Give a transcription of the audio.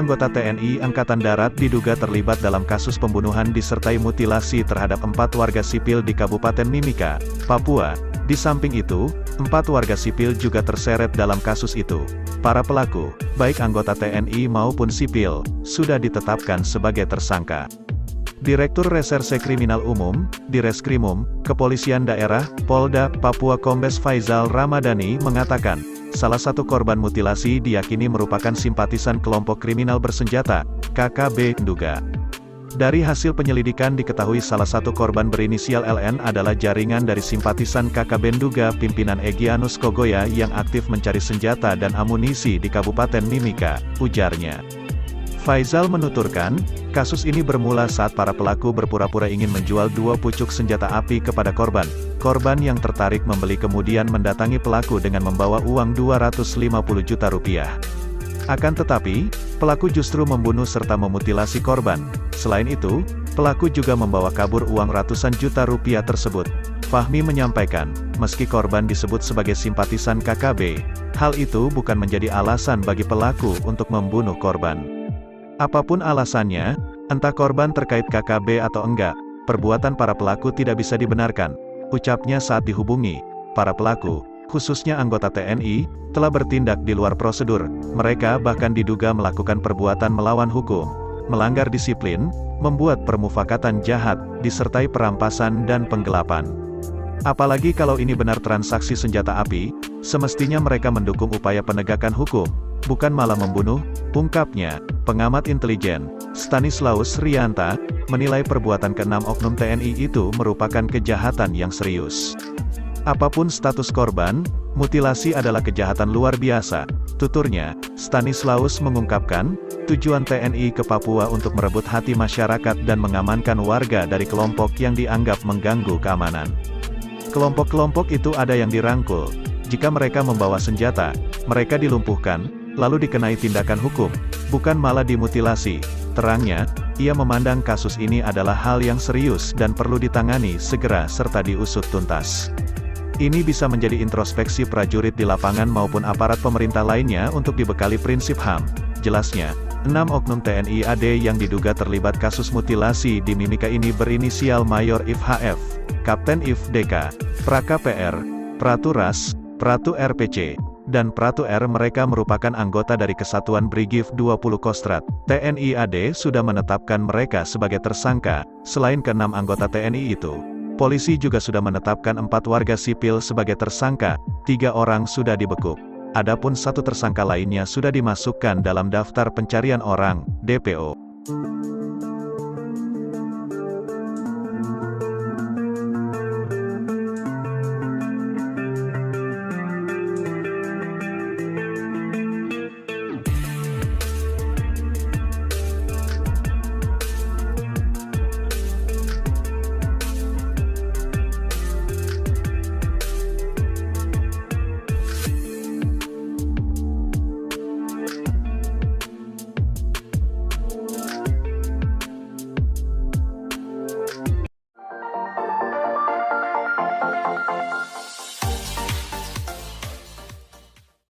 anggota TNI Angkatan Darat diduga terlibat dalam kasus pembunuhan disertai mutilasi terhadap 4 warga sipil di Kabupaten Mimika, Papua. Di samping itu, 4 warga sipil juga terseret dalam kasus itu. Para pelaku, baik anggota TNI maupun sipil, sudah ditetapkan sebagai tersangka. Direktur Reserse Kriminal Umum, Direskrimum, Kepolisian Daerah, Polda, Papua Kombes Faizal Ramadhani mengatakan, salah satu korban mutilasi diyakini merupakan simpatisan kelompok kriminal bersenjata, KKB Nduga. Dari hasil penyelidikan diketahui salah satu korban berinisial LN adalah jaringan dari simpatisan KKB Nduga pimpinan Egyanus Kogoya yang aktif mencari senjata dan amunisi di Kabupaten Mimika, ujarnya. Faizal menuturkan, kasus ini bermula saat para pelaku berpura-pura ingin menjual 2 pucuk senjata api kepada korban. Korban yang tertarik membeli kemudian mendatangi pelaku dengan membawa uang 250 juta rupiah. Akan tetapi, pelaku justru membunuh serta memutilasi korban. Selain itu, pelaku juga membawa kabur uang ratusan juta rupiah tersebut. Fahmi menyampaikan, meski korban disebut sebagai simpatisan KKB, hal itu bukan menjadi alasan bagi pelaku untuk membunuh korban. Apapun alasannya, entah korban terkait KKB atau enggak, perbuatan para pelaku tidak bisa dibenarkan, ucapnya saat dihubungi. Para pelaku, khususnya anggota TNI, telah bertindak di luar prosedur. Mereka bahkan diduga melakukan perbuatan melawan hukum, melanggar disiplin, membuat permufakatan jahat, disertai perampasan dan penggelapan. Apalagi kalau ini benar transaksi senjata api, semestinya mereka mendukung upaya penegakan hukum, bukan malah membunuh, ungkapnya. Pengamat intelijen, Stanislaus Rianta, menilai perbuatan ke-6 oknum TNI itu merupakan kejahatan yang serius. Apapun status korban, mutilasi adalah kejahatan luar biasa, tuturnya. Stanislaus mengungkapkan, tujuan TNI ke Papua untuk merebut hati masyarakat dan mengamankan warga dari kelompok yang dianggap mengganggu keamanan. Kelompok-kelompok itu ada yang dirangkul. Jika mereka membawa senjata, mereka dilumpuhkan, lalu dikenai tindakan hukum, bukan malah dimutilasi. Terangnya, ia memandang kasus ini adalah hal yang serius dan perlu ditangani segera serta diusut tuntas. Ini bisa menjadi introspeksi prajurit di lapangan maupun aparat pemerintah lainnya untuk dibekali prinsip HAM. Jelasnya, 6 oknum TNI AD yang diduga terlibat kasus mutilasi di Mimika ini berinisial Mayor If HF, Kapten If DK, Praka PR, Pratu RAS, Pratu RPC, dan Pratu R. Mereka merupakan anggota dari Kesatuan Brigif 20 Kostrad. TNI AD sudah menetapkan mereka sebagai tersangka. Selain ke-6 anggota TNI itu, polisi juga sudah menetapkan 4 warga sipil sebagai tersangka, 3 orang sudah dibekuk. Adapun 1 tersangka lainnya sudah dimasukkan dalam daftar pencarian orang, DPO.